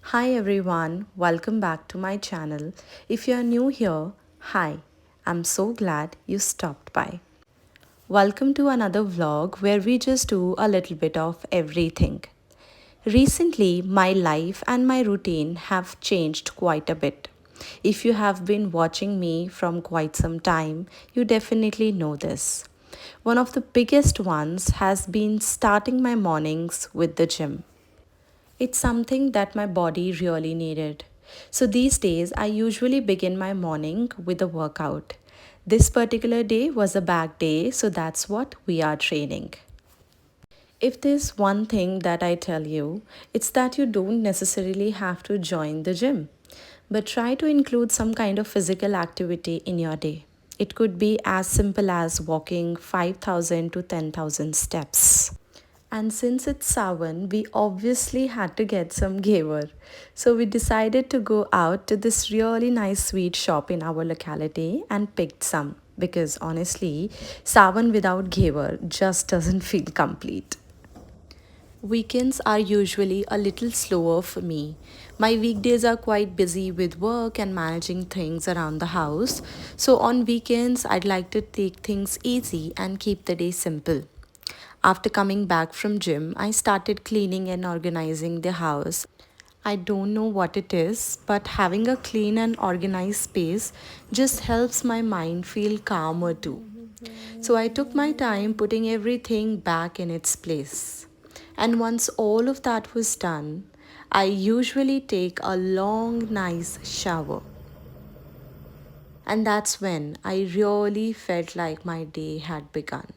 Hi everyone, welcome back to my channel. If you are new here, hi, I'm so glad you stopped by. Welcome to another vlog where we just do a little bit of everything. Recently, my life and my routine have changed quite a bit. If you have been watching me from quite some time, you definitely know this. One of the biggest ones has been starting my mornings with the gym. It's something that my body really needed. So these days, I usually begin my morning with a workout. This particular day was a back day, so that's what we are training. If there's one thing that I tell you, it's that you don't necessarily have to join the gym, but try to include some kind of physical activity in your day. It could be as simple as walking 5,000 to 10,000 steps. And since it's Sawan, we obviously had to get some gaver. So we decided to go out to this really nice sweet shop in our locality and picked some. Because honestly, Sawan without gaver just doesn't feel complete. Weekends are usually a little slower for me. My weekdays are quite busy with work and managing things around the house. So on weekends, I'd like to take things easy and keep the day simple. After coming back from gym, I started cleaning and organizing the house. I don't know what it is, but having a clean and organized space just helps my mind feel calmer too. So I took my time putting everything back in its place. And once all of that was done, I usually take a long, nice shower. And that's when I really felt like my day had begun.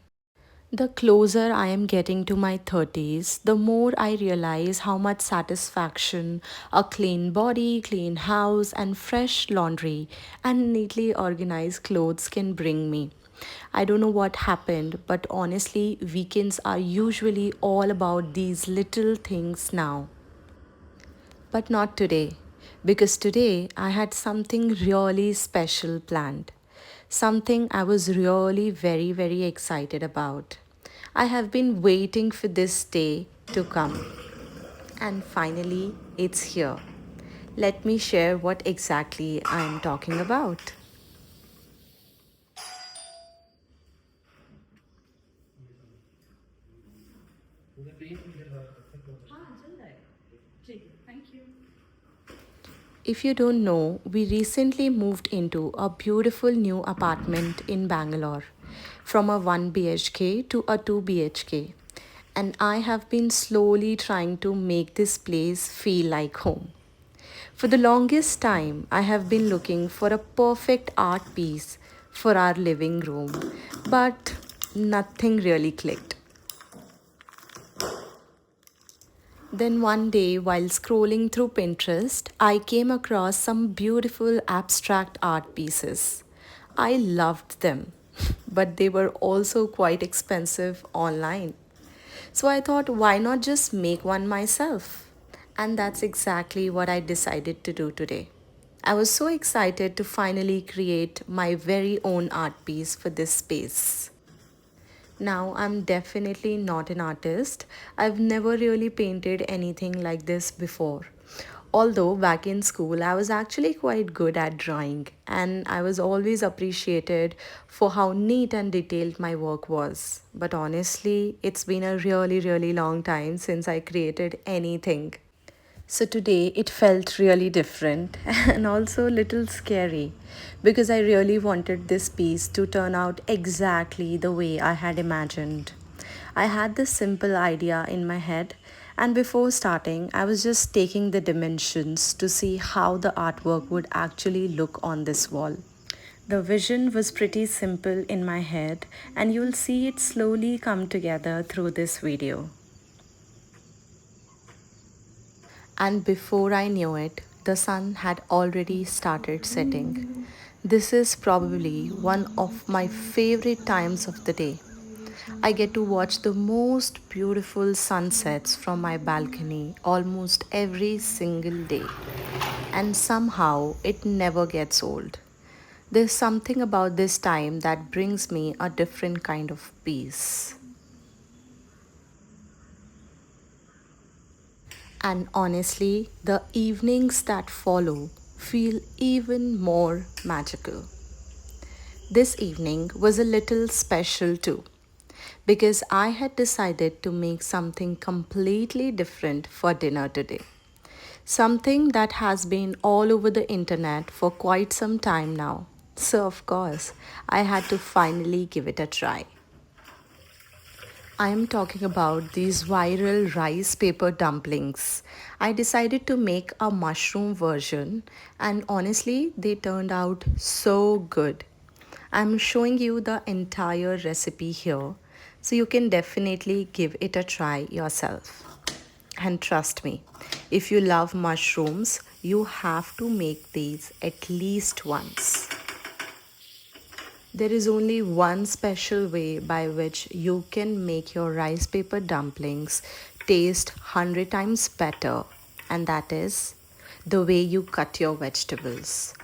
The closer I am getting to my 30s, the more I realize how much satisfaction a clean body, clean house, and fresh laundry and neatly organized clothes can bring me. I don't know what happened, but honestly, weekends are usually all about these little things now. But not today, because today I had something really special planned. Something I was really very excited about. I have been waiting for this day to come, and finally, it's here. Let me share what exactly I am talking about. If you don't know, we recently moved into a beautiful new apartment in Bangalore from a 1 BHK to a 2 BHK. And I have been slowly trying to make this place feel like home. For the longest time, I have been looking for a perfect art piece for our living room, but nothing really clicked. Then one day, while scrolling through Pinterest, I came across some beautiful abstract art pieces. I loved them, but they were also quite expensive online. So I thought, why not just make one myself? And that's exactly what I decided to do today. I was so excited to finally create my very own art piece for this space. Now, I'm definitely not an artist. I've never really painted anything like this before. Although back in school, I was actually quite good at drawing, and I was always appreciated for how neat and detailed my work was. But honestly, it's been a really long time since I created anything. So today it felt really different and also a little scary because I really wanted this piece to turn out exactly the way I had imagined. I had this simple idea in my head, and before starting, I was just taking the dimensions to see how the artwork would actually look on this wall. The vision was pretty simple in my head, and you'll see it slowly come together through this video. And before I knew it, the sun had already started setting. This is probably one of my favorite times of the day. I get to watch the most beautiful sunsets from my balcony almost every single day. And somehow it never gets old. There's something about this time that brings me a different kind of peace. And honestly, the evenings that follow feel even more magical. This evening was a little special too, because I had decided to make something completely different for dinner today. Something that has been all over the internet for quite some time now. So, of course, I had to finally give it a try. I am talking about these viral rice paper dumplings. I decided to make a mushroom version, and honestly, they turned out so good. I'm showing you the entire recipe here, so you can definitely give it a try yourself. And trust me, if you love mushrooms, you have to make these at least once. There is only one special way by which you can make your rice paper dumplings taste 100 times better, and that is the way you cut your vegetables.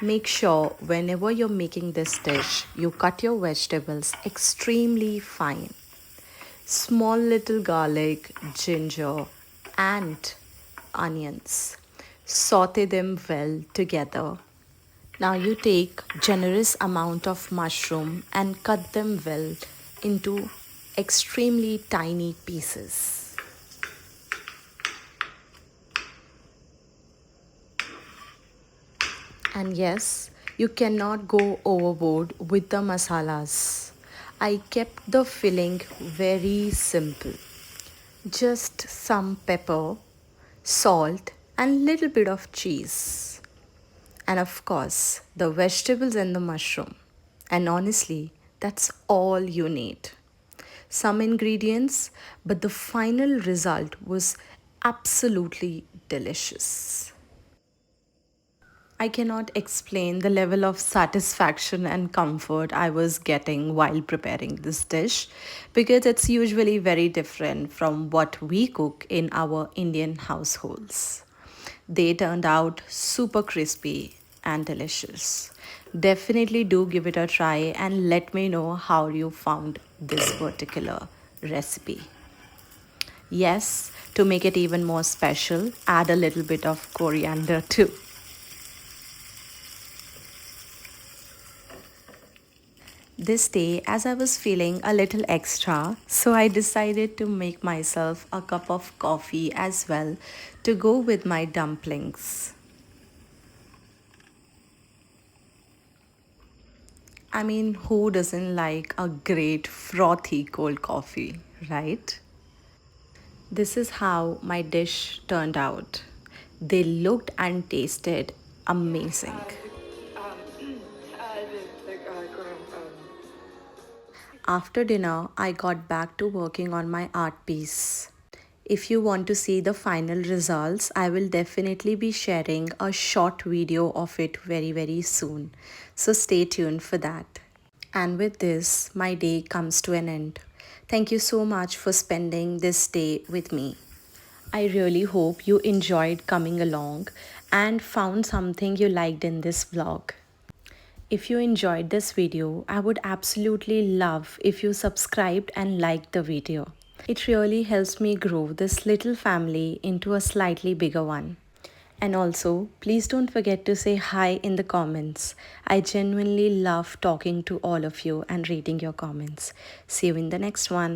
Make sure whenever you're making this dish, you cut your vegetables extremely fine. Small little garlic, ginger, and onions. Saute them well together. Now you take generous amount of mushroom and cut them well into extremely tiny pieces. And yes, you cannot go overboard with the masalas. I kept the filling very simple. Just some pepper, salt, and little bit of cheese. And of course, the vegetables and the mushroom. And honestly, that's all you need. Some ingredients, but the final result was absolutely delicious. I cannot explain the level of satisfaction and comfort I was getting while preparing this dish because it's usually very different from what we cook in our Indian households. They turned out super crispy and delicious. Definitely do give it a try and let me know how you found this particular recipe. Yes, to make it even more special, add a little bit of coriander too. This day, as I was feeling a little extra, so I decided to make myself a cup of coffee as well to go with my dumplings. I mean, who doesn't like a great frothy cold coffee, right? This is how my dish turned out. They looked and tasted amazing. After dinner, I got back to working on my art piece. If you want to see the final results, I will definitely be sharing a short video of it very soon. So stay tuned for that. And with this, my day comes to an end. Thank you so much for spending this day with me. I really hope you enjoyed coming along and found something you liked in this vlog. If you enjoyed this video, I would absolutely love if you subscribed and liked the video. It really helps me grow this little family into a slightly bigger one. And also, please don't forget to say hi in the comments. I genuinely love talking to all of you and reading your comments. See you in the next one.